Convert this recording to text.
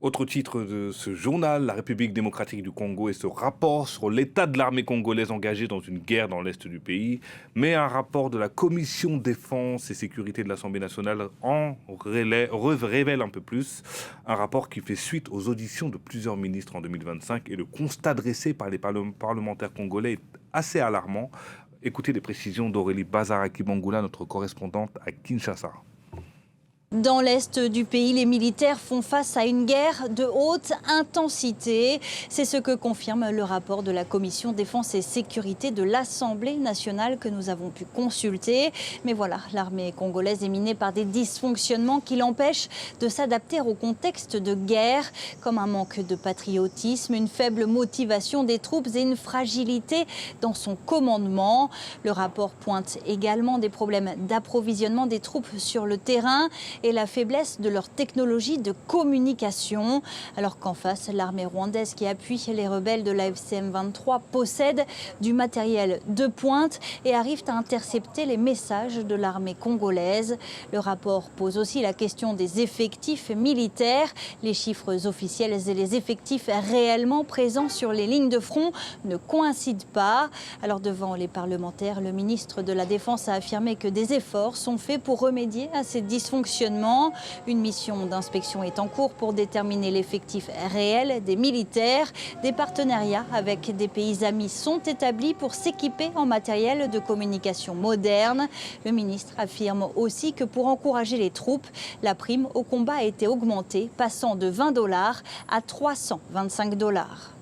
Autre titre de ce journal, la République démocratique du Congo et ce rapport sur l'état de l'armée congolaise engagée dans une guerre dans l'est du pays, mais un rapport de la Commission défense et sécurité de l'Assemblée nationale révèle un peu plus, un rapport qui fait suite aux auditions de plusieurs ministres en 2025 et le constat dressé par les parlementaires congolais est assez alarmant. Écoutez les précisions d'Aurélie Bazaraki-Bangoula, notre correspondante à Kinshasa. Dans l'est du pays, les militaires font face à une guerre de haute intensité. C'est ce que confirme le rapport de la Commission défense et sécurité de l'Assemblée nationale que nous avons pu consulter. Mais voilà, l'armée congolaise est minée par des dysfonctionnements qui l'empêchent de s'adapter au contexte de guerre, comme un manque de patriotisme, une faible motivation des troupes et une fragilité dans son commandement. Le rapport pointe également des problèmes d'approvisionnement des troupes sur le terrain et la faiblesse de leur technologie de communication. Alors qu'en face, l'armée rwandaise qui appuie les rebelles de la FCM 23 possède du matériel de pointe et arrive à intercepter les messages de l'armée congolaise. Le rapport pose aussi la question des effectifs militaires. Les chiffres officiels et les effectifs réellement présents sur les lignes de front ne coïncident pas. Alors devant les parlementaires, le ministre de la Défense a affirmé que des efforts sont faits pour remédier à ces dysfonctionnements. Une mission d'inspection est en cours pour déterminer l'effectif réel des militaires. Des partenariats avec des pays amis sont établis pour s'équiper en matériel de communication moderne. Le ministre affirme aussi que pour encourager les troupes, la prime au combat a été augmentée, passant de $20 à $325.